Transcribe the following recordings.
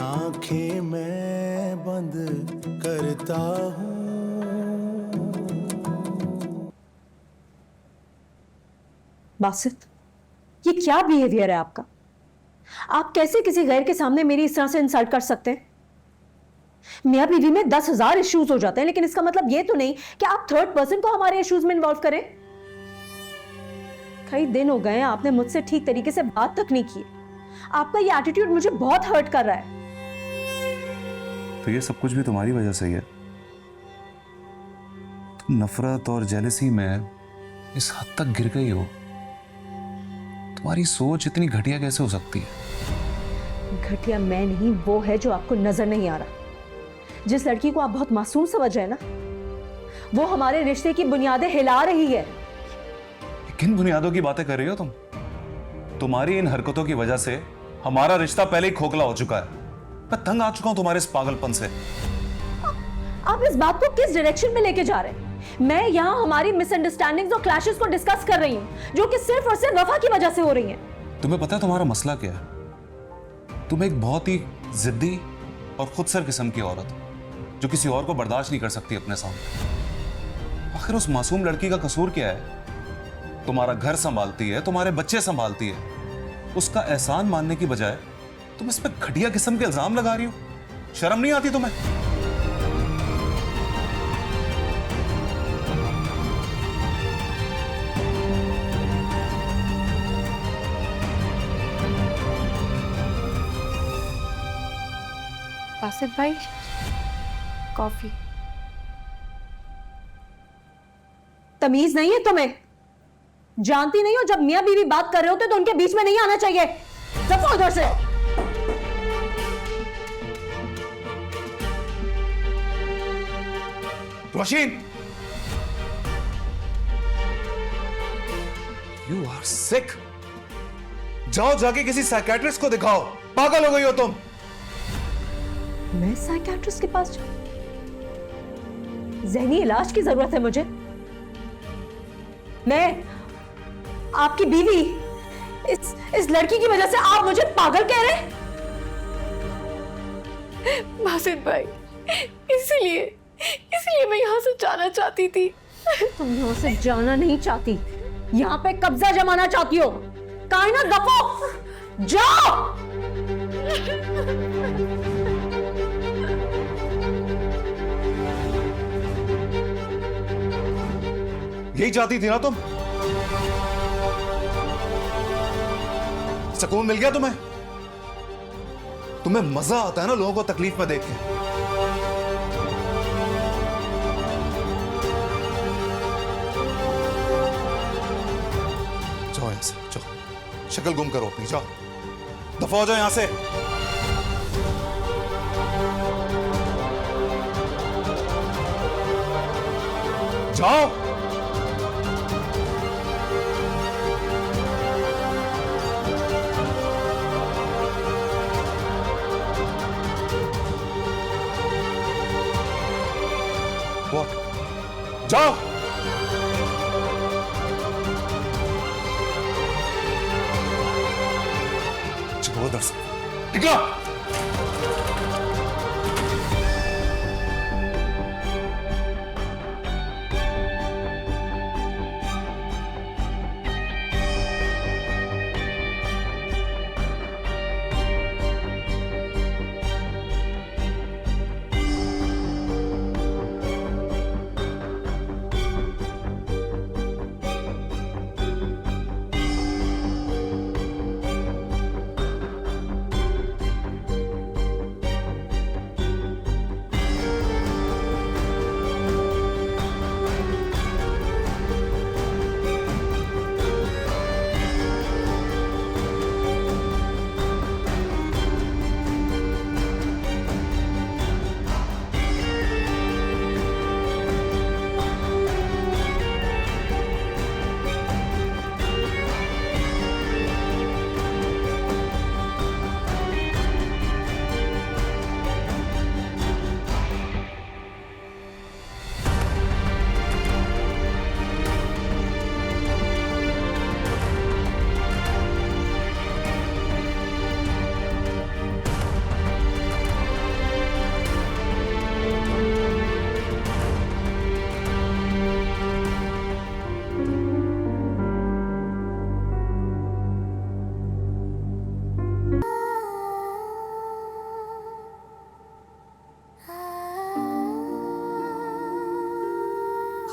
आंखें मैं बंद करता हूँ। बासित, ये क्या बिहेवियर है आपका? आप कैसे किसी गैर के सामने मेरी इस तरह से इंसल्ट कर सकते हैं? मियां बीवी में 10,000 इश्यूज हो जाते हैं, लेकिन इसका मतलब ये तो नहीं कि आप थर्ड पर्सन को हमारे इश्यूज में इन्वॉल्व करें। कई दिन हो गए आपने मुझसे ठीक तरीके से बात तक नहीं की। आपका ये एटीट्यूड मुझे बहुत हर्ट कर रहा है। तो ये सब कुछ भी तुम्हारी वजह से ही है। तुम नफरत और जेलसी में इस हद तक गिर गई हो। तुम्हारी सोच इतनी घटिया कैसे हो सकती है? घटिया मैं नहीं, वो है जो आपको नजर नहीं आ रहा। जिस लड़की को आप बहुत मासूम समझ रहे हैं ना, वो हमारे रिश्ते की बुनियादें हिला रही है। किन बुनियादों की बातें कर रही हो तुम? तुम्हारी इन हरकतों की वजह से हमारा रिश्ता पहले ही खोखला हो चुका है। मैं तंग आ चुका हूं तुम्हारे इस पागलपन से। आप इस बात को किस डायरेक्शन में लेके जा रहे हैं? मैं यहाँ हमारी मिसअंडरस्टैंडिंग्स और क्लैशेस को डिस्कस कर रही हूँ, जो कि सिर्फ और सिर्फ वफा की वजह से हो रही हैं। तुम्हें पता है तुम्हारा मसला क्या है? तुम एक बहुत ही जिद्दी और खुदसर किस्म की औरत हो, जो किसी और को बर्दाश्त नहीं कर सकती अपने सामने। आखिर उस मासूम लड़की का कसूर क्या है? तुम्हारा घर संभालती है, तुम्हारे बच्चे संभालती है। उसका एहसान मानने की बजाय तुम इस पर घटिया किस्म के इल्जाम लगा रही हो। शर्म नहीं आती तुम्हें? बासित भाई, कॉफी। तमीज नहीं है तुम्हें? जानती नहीं हो जब मियां बीवी बात कर रहे होते तो उनके बीच में नहीं आना चाहिए। दफा उधर से। Rosheen, you are sick. जाओ जाके किसी साइकियाट्रिस्ट को दिखाओ। पागल हो गई हो तुम। मैं साइकियाट्रिस्ट के पास जाऊं? ज़हनी इलाज की जरूरत है मुझे। मैं आपकी बीवी, इस लड़की की वजह से आप मुझे पागल कह रहे हैं? बासित भाई, इसीलिए मैं यहाँ से जाना चाहती थी। तुम यहाँ से जाना नहीं चाहती, यहाँ पे कब्जा जमाना चाहती हो। कायना दफो, जाओ। यही चाहती थी ना तुम? सुकून मिल गया तुम्हें? तुम्हें मजा आता है ना लोगों को तकलीफ में देख के? जाओ यहां से, जाओ। शक्ल गुम करो अपनी, जाओ। दफा हो जाओ यहां से। जाओ। जाओ। चलो उधर से निकलो।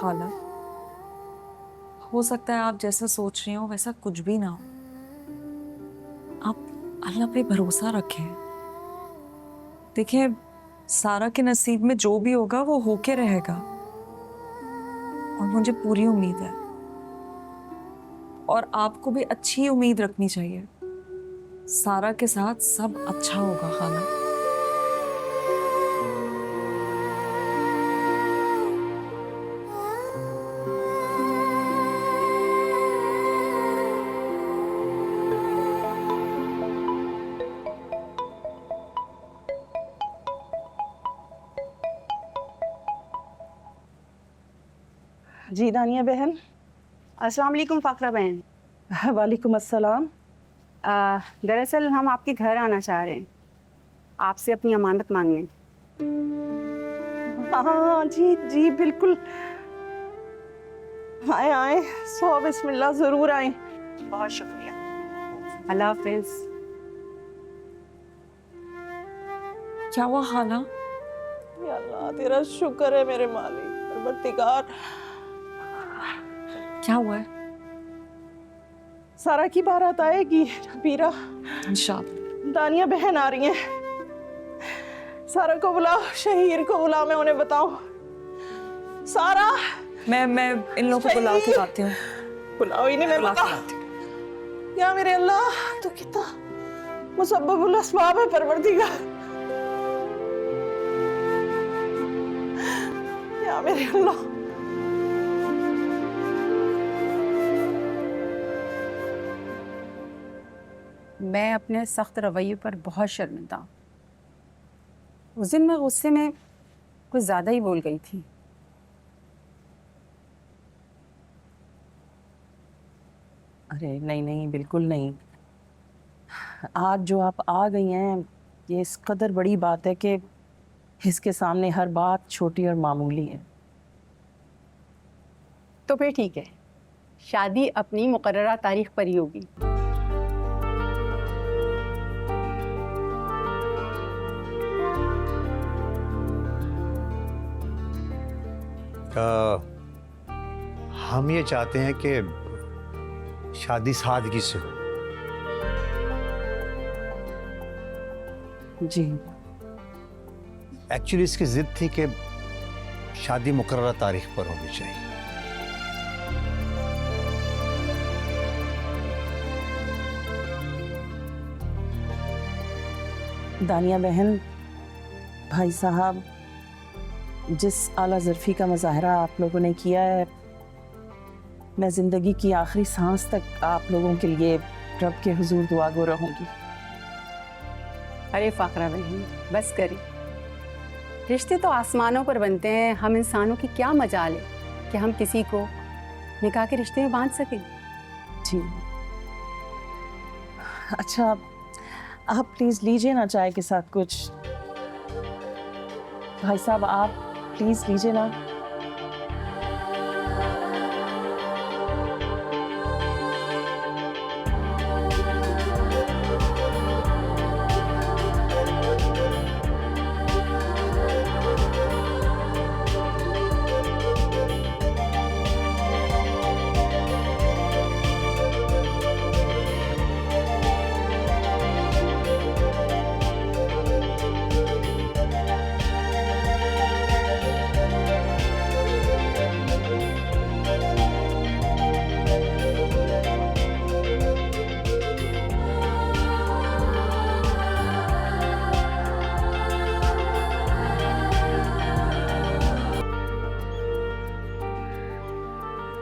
खाला, हो सकता है आप जैसा सोच रही हो वैसा कुछ भी ना हो। आप अल्लाह पे भरोसा रखें। देखिए, सारा के नसीब में जो भी होगा वो होके रहेगा, और मुझे पूरी उम्मीद है। और आपको भी अच्छी उम्मीद रखनी चाहिए। सारा के साथ सब अच्छा होगा खाला। जी दानिया बहन। अस्सलाम वालेकुम फ़ाखरा बहन। वालेकुम अस्सलाम। दरअसल हम आपके घर आना चाह रहे हैं, आपसे अपनी अमानत मांगने। हाँ जी जी बिल्कुल, आए आए, सो बिस्मिल्लाह, ज़रूर आए। बहुत शुक्रिया। अल्लाह हाफिज़। क्या हुआ खाला? या अल्लाह तेरा शुक्र है मेरे मालिक परवरदिगार। क्या हुआ है? सारा की बारात आएगी पीरा। इंशाअल्लाह। दानिया बहन आ रही हैं। सारा को बुलाओ, शहीर को बुलाओ, मैं उन्हें बताऊं। सारा, मैं इन लोगों को बुला के लाती हूँ। बुलाओ इन्हें, मैं बुला के बताऊं। लाती हूँ। या मेरे अल्लाह, तो कितना मुसब्बबुल अस्बाब है परवरदिगार। या मेरे अल्लाह। मैं अपने सख्त रवैये पर बहुत शर्मिंदा हूँ। उस दिन मैं गुस्से में कुछ ज़्यादा ही बोल गई थी। अरे नहीं नहीं, बिल्कुल नहीं। आज जो आप आ गई हैं, ये इस कदर बड़ी बात है कि इसके सामने हर बात छोटी और मामूली है। तो फिर ठीक है, शादी अपनी मुकर्ररा तारीख पर ही होगी। हम ये चाहते हैं कि शादी सादगी से हो। जी एक्चुअली इसकी जिद थी कि शादी मुकर्ररा तारीख पर होनी चाहिए। दानिया बहन, भाई साहब, जिस आला ज़र्फ़ी का मुज़ाहरा आप लोगों ने किया है, मैं ज़िंदगी की आखिरी सांस तक आप लोगों के लिए रब के हुजूर दुआगो रहूँगी। अरे फ़ाखरा बहन, बस करी। रिश्ते तो आसमानों पर बनते हैं, हम इंसानों की क्या मजाल है कि हम किसी को निकाह के रिश्ते में बांध सकें। जी अच्छा, आप प्लीज़ लीजिए ना चाय के साथ कुछ। भाई साहब, आप प्लीज़ लीजिए ना।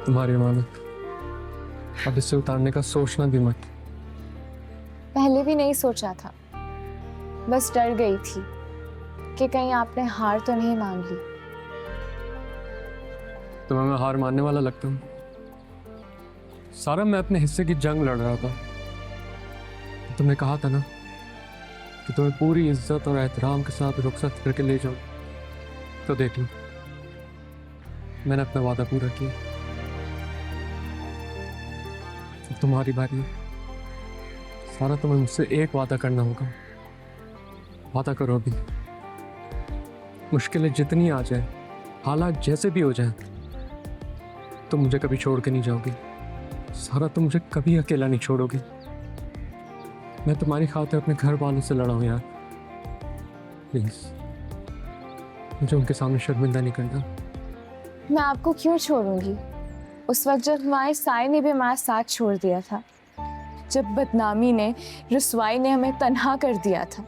तुम्हारी अमानत, अब इसे उतारने का सोचना भी मत। पहले भी नहीं सोचा था, बस डर गई थी कि कहीं आपने हार तो नहीं मांग ली। तुम्हें मैं हार मानने वाला लगता हूँ? सारा, मैं अपने हिस्से की जंग लड़ रहा था। तुमने कहा था ना कि तुम्हें पूरी इज्जत और एहतराम के साथ रुखसत करके ले जाऊं, तो देख लो, मैंने अपना वादा पूरा किया। अब तुम्हारी बारी है। सारा, तुम्हें मुझसे एक वादा करना होगा। वादा करो अभी। मुश्किलें जितनी आ जाए, हालात जैसे भी हो जाए, तुम मुझे कभी छोड़ के नहीं जाओगी। सारा, तुम मुझे कभी अकेला नहीं छोड़ोगी। मैं तुम्हारी खातिर अपने घर वालों से लड़ा हूं यार। प्लीज मुझे उनके सामने शर्मिंदा नहीं करना। मैं आपको क्यों छोड़ूंगी? उस वक्त जब हमारे साय ने भी हमारा साथ छोड़ दिया था, जब बदनामी ने, रुसवाई ने हमें तन्हा कर दिया था,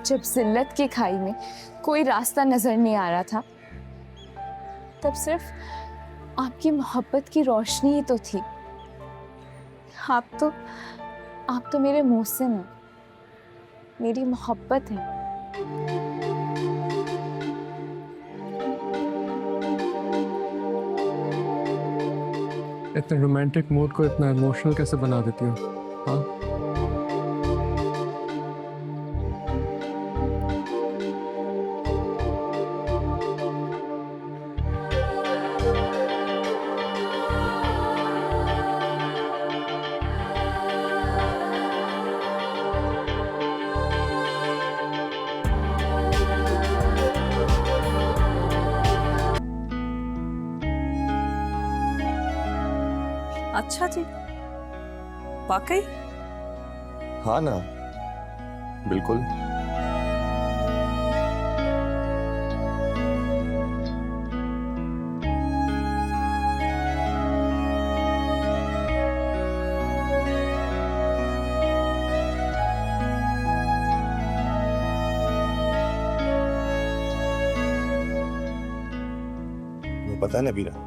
जब जिल्लत की खाई में कोई रास्ता नजर नहीं आ रहा था, तब सिर्फ आपकी मोहब्बत की रोशनी ही तो थी। आप तो मेरे मोहसिन हैं, मेरी मोहब्बत है। इतने रोमांटिक मूड को इतना इमोशनल कैसे बना देती हो? हाँ, अच्छा जी, वाकई हाँ ना, बिल्कुल। वो पता है नबीरा,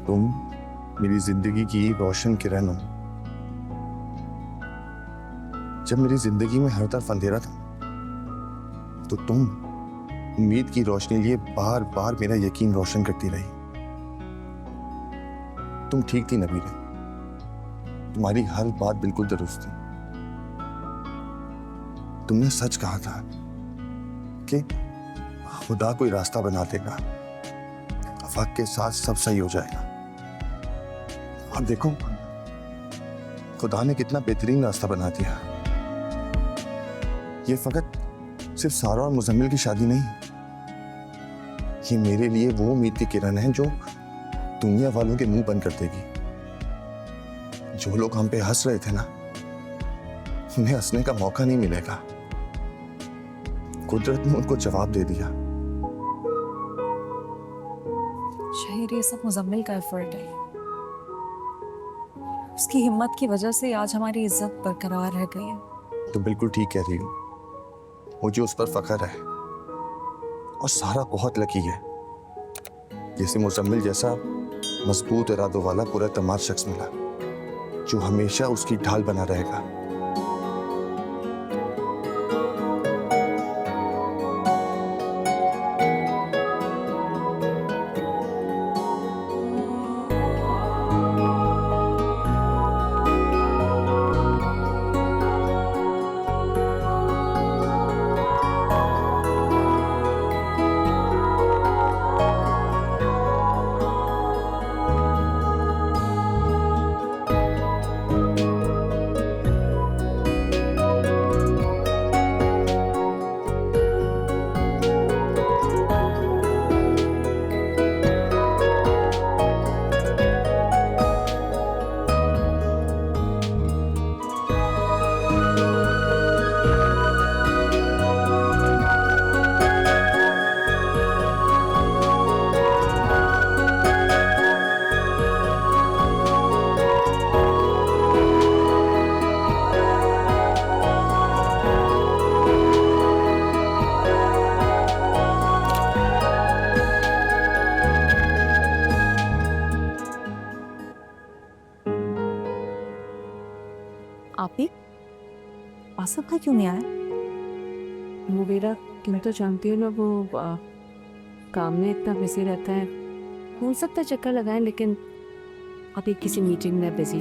तुम मेरी जिंदगी की रोशन किरण हो। जब मेरी जिंदगी में हर तरफ अंधेरा था, तो तुम उम्मीद की रोशनी लिए बार बार मेरा यकीन रोशन करती रही। तुम ठीक थी नबीरा, तुम्हारी हर बात बिल्कुल दुरुस्त थी। तुमने सच कहा था कि खुदा कोई रास्ता बना देगा, वक्त के साथ सब सही हो जाएगा। अब देखो, खुदा ने कितना बेहतरीन रास्ता बना दिया। ये फकत सिर्फ सारा और मुजम्मिल की शादी नहीं, ये मेरे लिए वो उम्मीद की किरण है जो दुनिया वालों के मुंह बंद कर देगी। जो लोग हम पे हंस रहे थे ना, उन्हें हंसने का मौका नहीं मिलेगा। कुदरत ने उनको जवाब दे दिया। शहीर, ये सब मुजम्मिल का एफर्ट है। उसकी हिम्मत की वजह से आज हमारी इज्जत बरकरार रह गई है। तो बिल्कुल ठीक कह रही हो, मुझे उस पर फख्र है। और सारा बहुत लकी है, जैसे मुजम्मिल जैसा मजबूत इरादों वाला पूरा तमाम शख्स मिला, जो हमेशा उसकी ढाल बना रहेगा। आप ही आसफ का क्यों नहीं आया? वो मेरा, तुम तो जानती हो ना, वो काम में इतना बिजी रहता है। हो सकता है चक्कर लगाएं, लेकिन अभी किसी मीटिंग में बिजी।